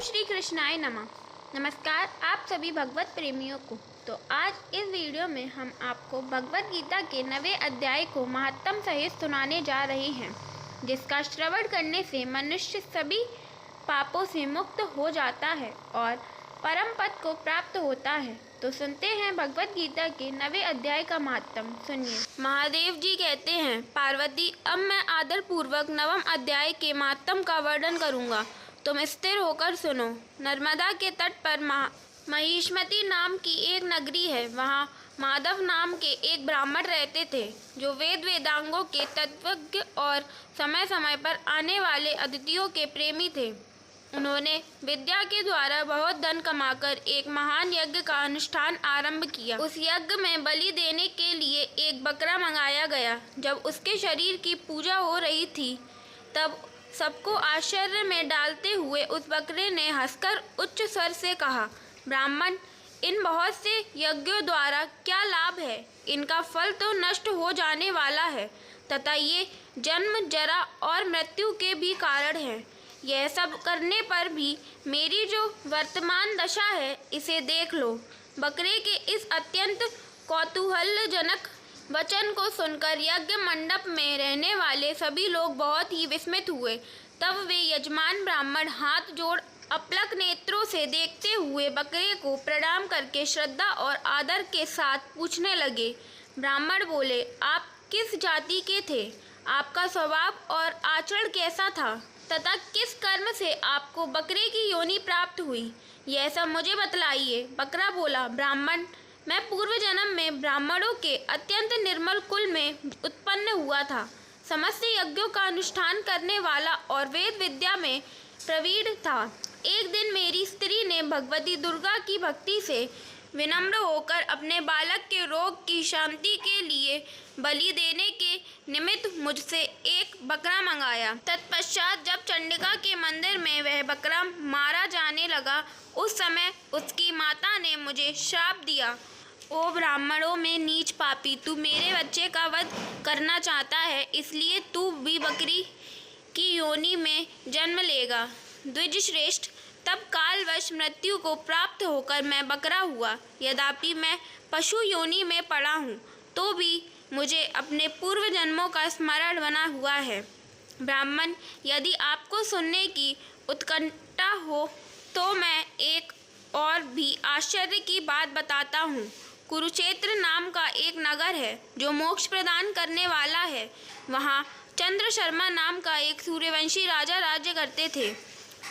श्री कृष्णाय नमः। नमस्कार आप सभी भगवत प्रेमियों को। तो आज इस वीडियो में हम आपको भगवत गीता के 9वें अध्याय को महत्तम सहित सुनाने जा रहे हैं, जिसका श्रवण करने से मनुष्य सभी पापों से मुक्त हो जाता है और परम पद को प्राप्त होता है। तो सुनते हैं भगवत गीता के 9वें अध्याय का महत्तम। सुनिए। महादेव जी कहते हैं, पार्वती, अब मैं आदर पूर्वक 9वें अध्याय के महत्तम का वर्णन करूँगा, तुम स्थिर होकर सुनो। नर्मदा के तट पर महिष्मती नाम की एक नगरी है। वहाँ माधव नाम के एक ब्राह्मण रहते थे, जो वेदांगों के तत्वज्ञ और समय समय पर आने वाले अतिथियों के प्रेमी थे। उन्होंने विद्या के द्वारा बहुत धन कमाकर एक महान यज्ञ का अनुष्ठान आरंभ किया। उस यज्ञ में बलि देने के लिए एक बकरा मंगाया गया। जब उसके शरीर की पूजा हो रही थी, तब सबको आश्चर्य में डालते हुए उस बकरे ने हंसकर उच्च स्वर से कहा, ब्राह्मण, इन बहुत से यज्ञों द्वारा क्या लाभ है? इनका फल तो नष्ट हो जाने वाला है तथा ये जन्म, जरा और मृत्यु के भी कारण है। यह सब करने पर भी मेरी जो वर्तमान दशा है, इसे देख लो। बकरे के इस अत्यंत कौतूहलजनक वचन को सुनकर यज्ञ मंडप में रहने वाले सभी लोग बहुत ही विस्मित हुए। तब वे यजमान ब्राह्मण हाथ जोड़ अपलक नेत्रों से देखते हुए बकरे को प्रणाम करके श्रद्धा और आदर के साथ पूछने लगे। ब्राह्मण बोले, आप किस जाति के थे? आपका स्वभाव और आचरण कैसा था तथा किस कर्म से आपको बकरे की योनि प्राप्त हुई? यह सब मुझे बतलाइए। बकरा बोला, ब्राह्मण, मैं पूर्व जन्म में ब्राह्मणों के अत्यंत निर्मल कुल में उत्पन्न हुआ था। समस्त यज्ञों का अनुष्ठान करने वाला और वेद विद्या में प्रवीण था। एक दिन मेरी स्त्री ने भगवती दुर्गा की भक्ति से विनम्र होकर अपने बालक के रोग की शांति के लिए बलि देने के निमित्त मुझसे एक बकरा मंगाया। तत्पश्चात जब चंडिका के मंदिर में वह बकरा मारा जाने लगा, उस समय उसकी माता ने मुझे श्राप दिया, ओ ब्राह्मणों में नीच पापी, तू मेरे बच्चे का वध करना चाहता है, इसलिए तू भी बकरी की योनि में जन्म लेगा। द्विज श्रेष्ठ, तब कालवश मृत्यु को प्राप्त होकर मैं बकरा हुआ। यद्यपि मैं पशु योनि में पड़ा हूँ, तो भी मुझे अपने पूर्व जन्मों का स्मरण बना हुआ है। ब्राह्मण, यदि आपको सुनने की उत्कंठा हो तो मैं एक और भी आश्चर्य की बात बताता हूँ। कुरुक्षेत्र नाम का एक नगर है, जो मोक्ष प्रदान करने वाला है। वहाँ चंद्र शर्मा नाम का एक सूर्यवंशी राजा राज्य करते थे।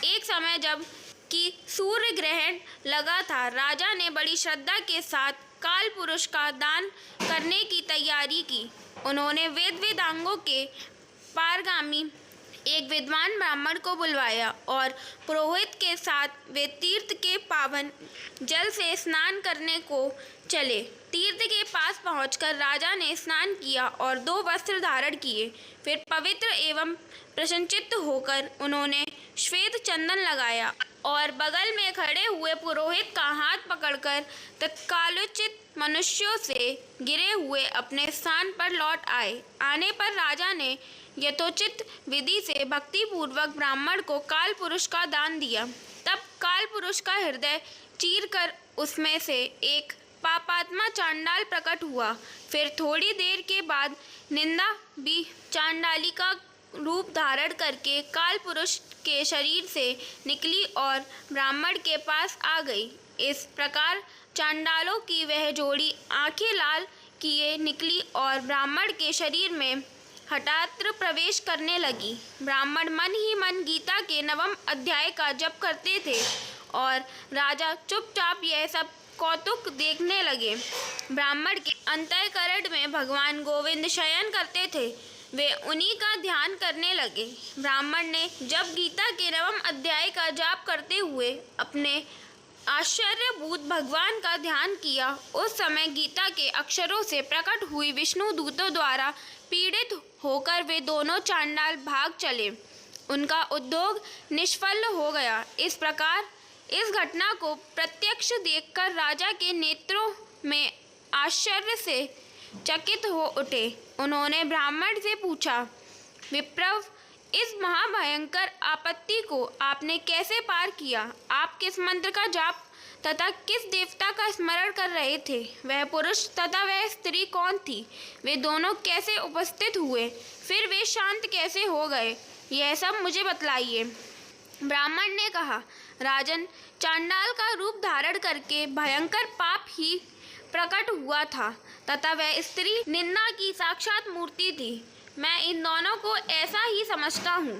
एक समय जब कि सूर्य ग्रहण लगा था, राजा ने बड़ी श्रद्धा के साथ काल पुरुष का दान करने की तैयारी की। उन्होंने वेदांगों के पारगामी एक विद्वान ब्राह्मण को बुलवाया और पुरोहित के साथ वे तीर्थ के पावन जल से स्नान करने को चले। तीर्थ के पास पहुंचकर राजा ने स्नान किया और 2 वस्त्र धारण किए। फिर पवित्र एवं प्रसन्नचित्त होकर उन्होंने श्वेत चंदन लगाया और बगल में खड़े हुए पुरोहित का हाथ पकड़कर तत्कालोचित मनुष्यों से गिरे हुए अपने स्थान पर लौट आए। आने पर राजा ने यथोचित विधि से भक्ति पूर्वक ब्राह्मण को काल पुरुष का दान दिया। तब काल पुरुष का हृदय चीरकर उसमें से एक पापात्मा चांडाल प्रकट हुआ। फिर थोड़ी देर के बाद निंदा भी चांडाली का रूप धारण करके काल पुरुष के शरीर से निकली और ब्राह्मण के पास आ गई। इस प्रकार चांडालों की वह जोड़ी आंखें लाल किए निकली और ब्राह्मण के शरीर में हठात प्रवेश करने लगी। ब्राह्मण मन ही मन गीता के 9वें अध्याय का जप करते थे और राजा चुपचाप यह सब कौतुक देखने लगे। ब्राह्मण के अंतःकरण में भगवान गोविंद शयन करते थे, वे उन्हीं का ध्यान करने लगे। ब्राह्मण ने जब गीता के 9वें अध्याय का जाप करते हुए अपने आश्चर्यभूत भगवान का ध्यान किया, उस समय गीता के अक्षरों से प्रकट हुई विष्णु दूतों द्वारा पीड़ित होकर वे दोनों चांडाल भाग चले। उनका उद्योग निष्फल हो गया। इस प्रकार इस घटना को प्रत्यक्ष देखकर राजा के नेत्रों में आश्चर्य से चकित हो उठे। उन्होंने ब्राह्मण से पूछा, विप्रव, इस महाभयंकर आपत्ति को आपने कैसे पार किया? आप किस मंत्र का जाप तथा किस देवता का स्मरण कर रहे थे? वह पुरुष तथा वह स्त्री कौन थी? वे दोनों कैसे उपस्थित हुए? फिर वे शांत कैसे हो गए? यह सब मुझे बतलाइए। ब्राह्मण ने कहा, राजन, चांडाल का रूप धारण करके भयंकर पाप ही प्रकट हुआ था तथा वह स्त्री निंदा की साक्षात मूर्ति थी। मैं इन दोनों को ऐसा ही समझता हूँ।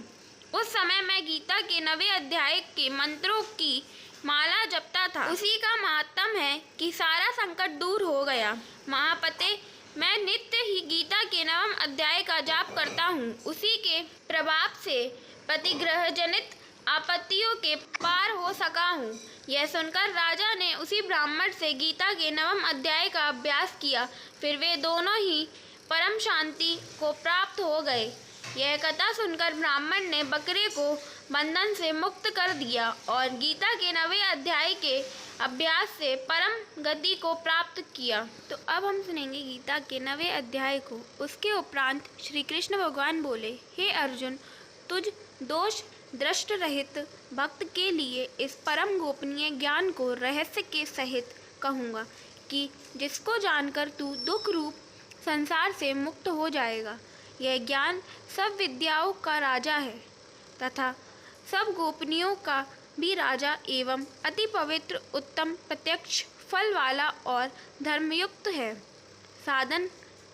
उस समय मैं गीता के 9वें अध्याय के मंत्रों की माला जपता था। उसी का महात्म है कि सारा संकट दूर हो गया। महापते, मैं नित्य ही गीता के 9वें अध्याय का जाप करता हूँ। उसी के प्रभाव से प्रतिग्रह जनित आपत्तियों के पार हो सका हूँ। यह सुनकर राजा ने उसी ब्राह्मण से गीता के 9वें अध्याय का अभ्यास किया। फिर वे दोनों ही परम शांति को प्राप्त हो गए। यह कथा सुनकर ब्राह्मण ने बकरे को बंधन से मुक्त कर दिया और गीता के 9वें अध्याय के अभ्यास से परम गति को प्राप्त किया। तो अब हम सुनेंगे गीता के 9वें अध्याय को। उसके उपरांत श्री कृष्ण भगवान बोले, हे अर्जुन, तुझ दोष दृष्ट रहित भक्त के लिए इस परम गोपनीय ज्ञान को रहस्य के सहित कहूँगा कि जिसको जानकर तू दुख रूप संसार से मुक्त हो जाएगा। यह ज्ञान सब विद्याओं का राजा है तथा सब गोपनीयों का भी राजा एवं अति पवित्र, उत्तम, प्रत्यक्ष फल वाला और धर्मयुक्त है। साधन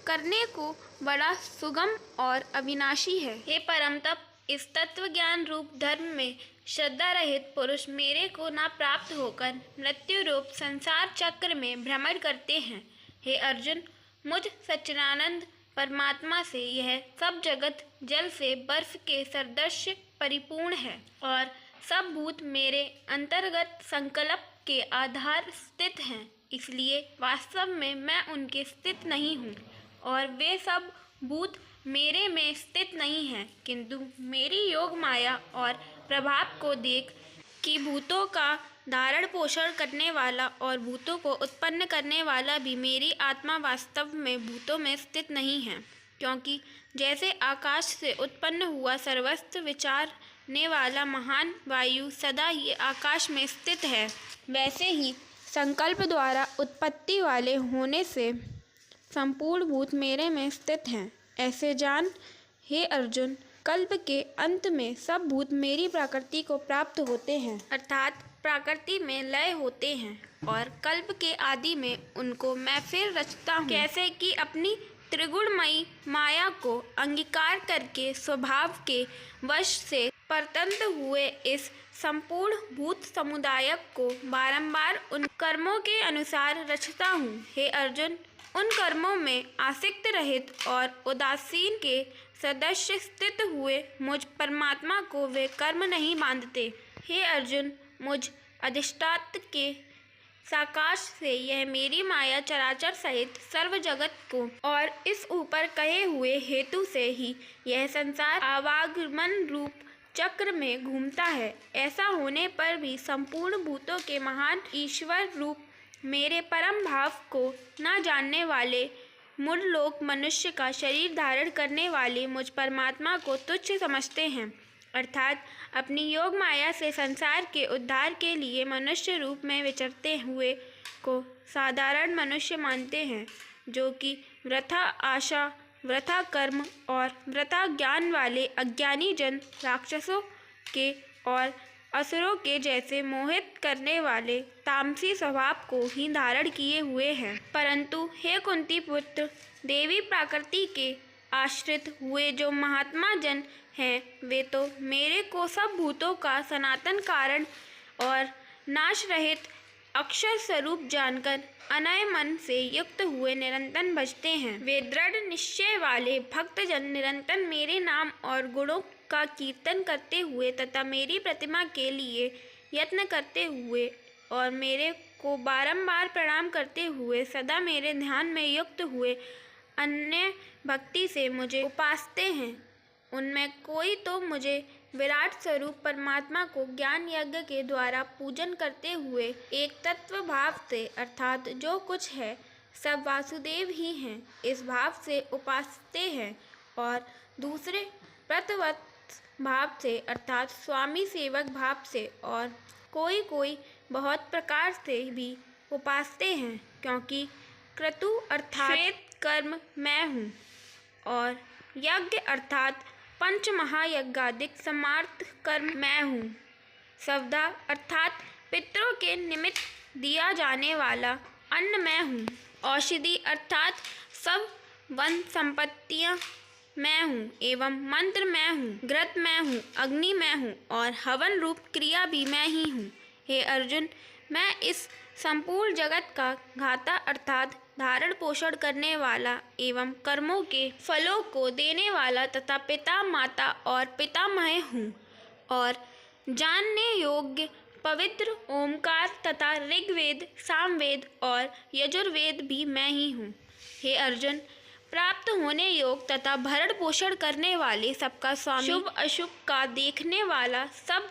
करने को बड़ा सुगम और अविनाशी है। हे परम तप, इस तत्व ज्ञान रूप धर्म में श्रद्धा रहित पुरुष मेरे को न प्राप्त होकर मृत्यु रूप संसार चक्र में भ्रमण करते हैं। हे अर्जुन, मुझ सच्चिदानंद परमात्मा से यह सब जगत जल से बर्फ के सदृश परिपूर्ण है और सब भूत मेरे अंतर्गत संकल्प के आधार स्थित हैं। इसलिए वास्तव में मैं उनके स्थित नहीं हूँ और वे सब भूत मेरे में स्थित नहीं हैं, किंतु मेरी योग माया और प्रभाव को देख कि भूतों का धारण पोषण करने वाला और भूतों को उत्पन्न करने वाला भी मेरी आत्मा वास्तव में भूतों में स्थित नहीं है। क्योंकि जैसे आकाश से उत्पन्न हुआ सर्वस्व विचारने वाला महान वायु सदा ही आकाश में स्थित है, वैसे ही संकल्प द्वारा उत्पत्ति वाले होने से संपूर्ण भूत मेरे में स्थित हैं। ऐसे जान, हे अर्जुन, कल्प के अंत में सब भूत मेरी प्रकृति को प्राप्त होते हैं, अर्थात प्रकृति में लय होते हैं और कल्प के आदि में उनको मैं फिर रचता हूँ। कैसे कि अपनी त्रिगुणमयी माया को अंगीकार करके स्वभाव के वश से परतंत्र हुए इस संपूर्ण भूत समुदाय को बारंबार उन कर्मों के अनुसार रचता हूँ। हे अर्जुन, उन कर्मों में आसक्त रहित और उदासीन के सदस्य स्थित हुए मुझ परमात्मा को वे कर्म नहीं बांधते। हे अर्जुन, मुझ अधिष्ठात्र के साकाश से यह मेरी माया चराचर सहित सर्व जगत को और इस ऊपर कहे हुए हेतु से ही यह संसार आवागमन रूप चक्र में घूमता है। ऐसा होने पर भी संपूर्ण भूतों के महान ईश्वर रूप मेरे परम भाव को न जानने वाले मूढ़लोक मनुष्य का शरीर धारण करने वाले मुझ परमात्मा को तुच्छ समझते हैं, अर्थात अपनी योग माया से संसार के उद्धार के लिए मनुष्य रूप में विचरते हुए को साधारण मनुष्य मानते हैं, जो कि वृथा आशा, वृथा कर्म और वृथा ज्ञान वाले अज्ञानी जन राक्षसों के और असुरों के जैसे मोहित करने वाले तामसी स्वभाव को ही धारण किए हुए हैं। परंतु हे कुंती पुत्र, देवी प्रकृति के आश्रित हुए जो महात्मा जन हैं, वे तो मेरे को सब भूतों का सनातन कारण और नाश रहित अक्षर स्वरूप जानकर अनय मन से युक्त हुए निरंतर भजते हैं। वे दृढ़ निश्चय वाले भक्तजन निरंतर मेरे नाम और गुणों का कीर्तन करते हुए तथा मेरी प्रतिमा के लिए यत्न करते हुए और मेरे को बारंबार प्रणाम करते हुए सदा मेरे ध्यान में युक्त हुए अन्य भक्ति से मुझे उपासते हैं। उनमें कोई तो मुझे विराट स्वरूप परमात्मा को ज्ञान यज्ञ के द्वारा पूजन करते हुए एक तत्व भाव से, अर्थात जो कुछ है सब वासुदेव ही हैं, इस भाव से उपासते हैं और दूसरे व्रतवत भाव से अर्थात स्वामी सेवक भाव से, और कोई कोई बहुत प्रकार से भी उपासते हैं, क्योंकि क्रतु अर्थात श्वेत कर्म मैं हूँ, और यज्ञ अर्थात पंच महायज्ञादिक समार्थ कर्म मैं हूँ। सवदा अर्थात पितरों के निमित्त दिया जाने वाला अन्न मैं हूँ। औषधि अर्थात सब वन संपत्तियाँ मैं हूँ, एवं मंत्र मैं हूँ, घृत मैं हूँ, अग्नि मैं हूँ, और हवन रूप क्रिया भी मैं ही हूँ। हे अर्जुन, मैं इस संपूर्ण जगत का घाता अर्थात धारण पोषण करने वाला एवं कर्मों के फलों को देने वाला तथा पिता माता और पितामह हूँ, और जानने योग्य पवित्र ओमकार तथा ऋग्वेद, सामवेद और यजुर्वेद भी मैं ही हूँ। हे अर्जुन, प्राप्त होने योग तथा भरण पोषण करने वाले, सबका स्वामी, शुभ अशुभ का देखने वाला, सब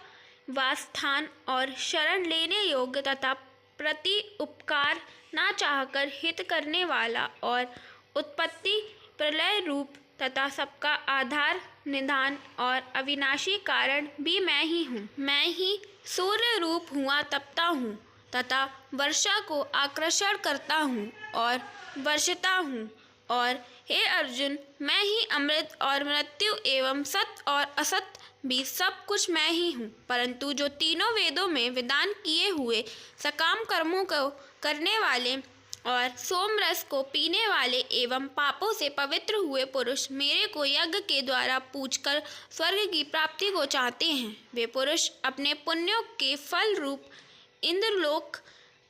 वासस्थान और शरण लेने योग्य तथा प्रति उपकार ना चाहकर हित करने वाला, और उत्पत्ति प्रलय रूप तथा सबका आधार निधान और अविनाशी कारण भी मैं ही हूँ। मैं ही सूर्य रूप हुआ तपता हूँ तथा वर्षा को आकर्षण करता हूँ और वर्षता हूँ। और हे अर्जुन, मैं ही अमृत और मृत्यु एवं सत और असत भी सब कुछ मैं ही हूँ। परंतु जो तीनों वेदों में विधान किए हुए सकाम कर्मों को करने वाले और सोम रस को पीने वाले एवं पापों से पवित्र हुए पुरुष मेरे को यज्ञ के द्वारा पूजकर स्वर्ग की प्राप्ति को चाहते हैं, वे पुरुष अपने पुण्यों के फल रूप इंद्रलोक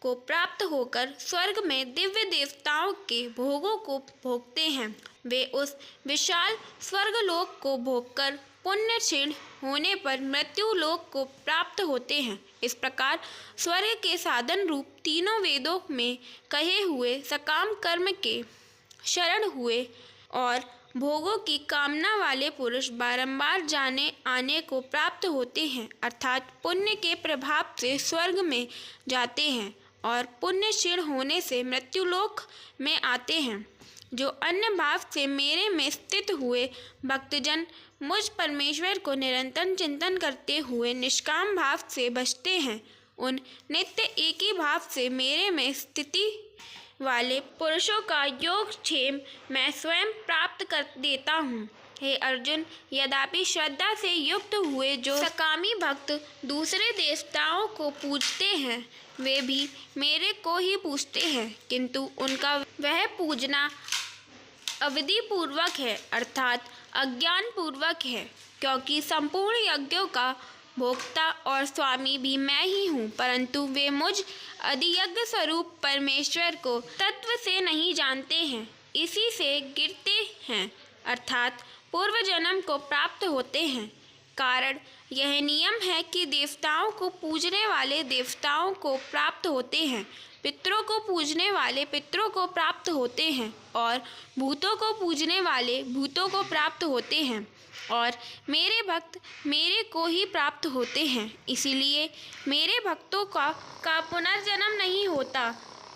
को प्राप्त होकर स्वर्ग में दिव्य देवताओं के भोगों को भोगते हैं। वे उस विशाल स्वर्गलोक को भोगकर पुण्य क्षीण होने पर मृत्यु लोक को प्राप्त होते हैं। इस प्रकार स्वर्ग के साधन रूप तीनों वेदों में कहे हुए सकाम कर्म के शरण हुए और भोगों की कामना वाले पुरुष बारंबार जाने आने को प्राप्त होते हैं, अर्थात पुण्य के प्रभाव से स्वर्ग में जाते हैं और पुण्य क्षीण होने से मृत्युलोक में आते हैं। जो अन्य भाव से मेरे में स्थित हुए भक्तजन मुझ परमेश्वर को निरंतर चिंतन करते हुए निष्काम भाव से बचते हैं, उन नित्य एक ही भाव से मेरे में स्थिति वाले पुरुषों का योगक्षेम मैं स्वयं प्राप्त कर देता हूँ। हे अर्जुन, यद्यपि श्रद्धा से युक्त हुए जो सकामी भक्त दूसरे देवताओं को पूजते हैं, वे भी मेरे को ही पूजते हैं, किंतु उनका वह पूजना अविधि पूर्वक है, अर्थात अज्ञान पूर्वक है, क्योंकि संपूर्ण यज्ञों का भोक्ता और स्वामी भी मैं ही हूँ, परंतु वे मुझ अधियज्ञ स्वरूप परमेश्वर को तत्व से नहीं जानते हैं, इसी से गिरते हैं, अर्थात पूर्व जन्म को प्राप्त होते हैं। कारण यह नियम है कि देवताओं को पूजने वाले देवताओं को प्राप्त होते हैं, पितरों को पूजने वाले पितरों को प्राप्त होते हैं, और भूतों को पूजने वाले भूतों को प्राप्त होते हैं, और मेरे भक्त मेरे को ही प्राप्त होते हैं। इसीलिए मेरे भक्तों का पुनर्जन्म नहीं होता।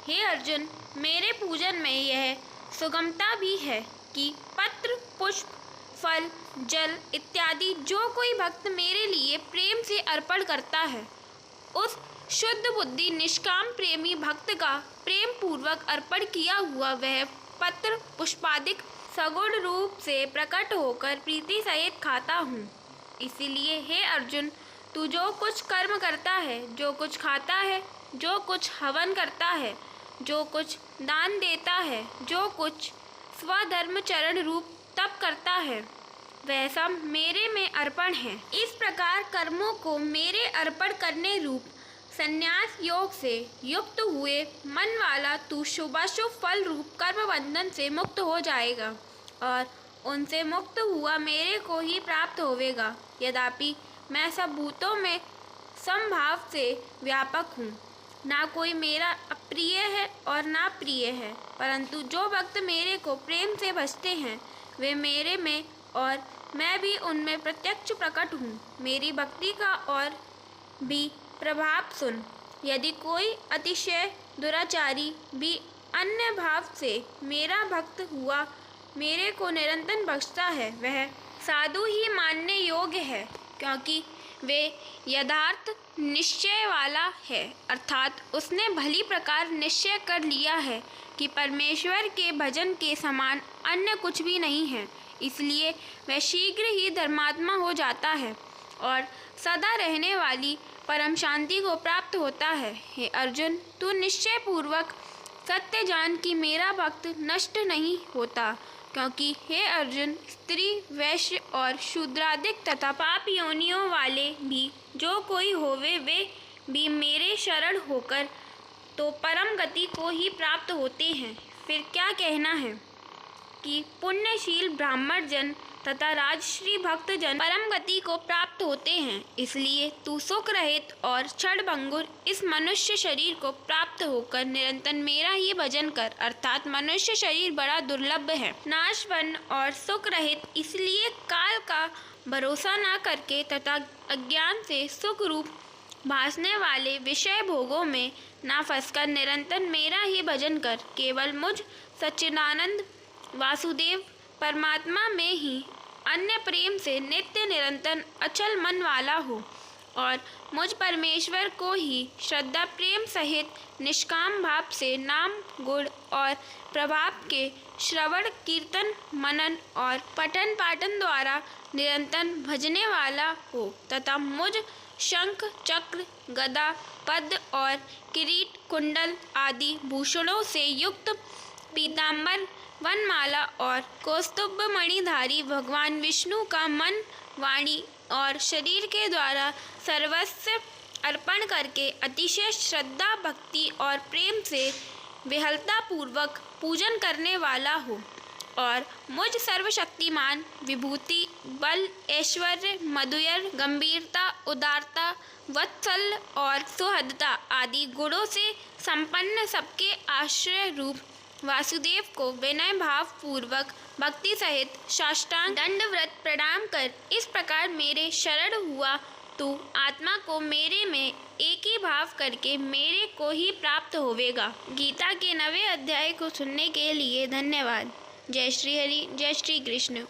हे अर्जुन, मेरे पूजन में यह सुगमता भी है कि पत्र, पुष्प, फल, जल इत्यादि जो कोई भक्त मेरे लिए प्रेम से अर्पण करता है, उस शुद्ध बुद्धि निष्काम प्रेमी भक्त का प्रेम पूर्वक अर्पण किया हुआ वह पत्र पुष्पादिक सगुण रूप से प्रकट होकर प्रीति सहित खाता हूँ। इसीलिए हे अर्जुन, तू जो कुछ कर्म करता है, जो कुछ खाता है, जो कुछ हवन करता है, जो कुछ दान देता है, जो कुछ स्वधर्म चरण रूप तप करता है, वह सब मेरे में अर्पण है। इस प्रकार कर्मों को मेरे अर्पण करने रूप संन्यास योग से युक्त हुए मन वाला तू शुभाशुभ फल रूप कर्म बंधन से मुक्त हो जाएगा और उनसे मुक्त हुआ मेरे को ही प्राप्त होवेगा। यद्यपि मैं सब भूतों में समभाव से व्यापक हूँ, ना कोई मेरा अप्रिय है और ना प्रिय है, परंतु जो भक्त मेरे को प्रेम से भजते हैं वे मेरे में और मैं भी उनमें प्रत्यक्ष प्रकट हूँ। मेरी भक्ति का और भी प्रभाव सुन। यदि कोई अतिशय दुराचारी भी अन्य भाव से मेरा भक्त हुआ मेरे को निरंतर बख्शता है, वह साधु ही मानने योग्य है, क्योंकि वे यथार्थ निश्चय वाला है, अर्थात उसने भली प्रकार निश्चय कर लिया है कि परमेश्वर के भजन के समान अन्य कुछ भी नहीं है। इसलिए वह शीघ्र ही धर्मात्मा हो जाता है और सदा रहने वाली परम शांति को प्राप्त होता है। हे अर्जुन, तू निश्चय पूर्वक सत्य जान कि मेरा भक्त नष्ट नहीं होता, क्योंकि हे अर्जुन, स्त्री, वैश्य और शूद्रादिक तथा पाप योनियों वाले भी जो कोई होवे, वे भी मेरे शरण होकर तो परम गति को ही प्राप्त होते हैं। फिर क्या कहना है कि पुण्यशील ब्राह्मण जन तथा राजश्री भक्त जन परम गति को प्राप्त होते हैं। इसलिए तू सुख रहित और क्षणभंगुर इस मनुष्य शरीर को प्राप्त होकर निरंतर मेरा ही भजन कर, अर्थात मनुष्य शरीर बड़ा दुर्लभ है, नाशवन और सुख रहित, इसलिए काल का भरोसा न करके तथा अज्ञान से सुख रूप भासने वाले विषय भोगों में न फंसकर निरंतर मेरा ही भजन कर। केवल मुझ सच्चिदानंद वासुदेव परमात्मा में ही अन्य प्रेम से नित्य निरंतर अचल मन वाला हो और मुझ परमेश्वर को ही श्रद्धा प्रेम सहित निष्काम भाव से नाम गुण और प्रभाव के श्रवण कीर्तन मनन और पठन पाठन द्वारा निरंतर भजने वाला हो तथा मुझ शंख चक्र गदा पद्म और किरीट कुंडल आदि भूषणों से युक्त पीताम्बर वनमाला और कौस्तुभ मणिधारी भगवान विष्णु का मन वाणी और शरीर के द्वारा सर्वस्व अर्पण करके अतिशय श्रद्धा भक्ति और प्रेम से विहलता पूर्वक पूजन करने वाला हो और मुझ सर्वशक्तिमान विभूति बल ऐश्वर्य मधुर गंभीरता उदारता वत्सल और सुहृदता आदि गुणों से संपन्न सबके आश्रय रूप वासुदेव को विनय भाव पूर्वक भक्ति सहित साष्टांग दंडवत प्रणाम कर इस प्रकार मेरे शरण हुआ तू आत्मा को मेरे में एक ही भाव करके मेरे को ही प्राप्त होवेगा। गीता के 9वें अध्याय को सुनने के लिए धन्यवाद। जय श्री हरि, जय श्री कृष्ण।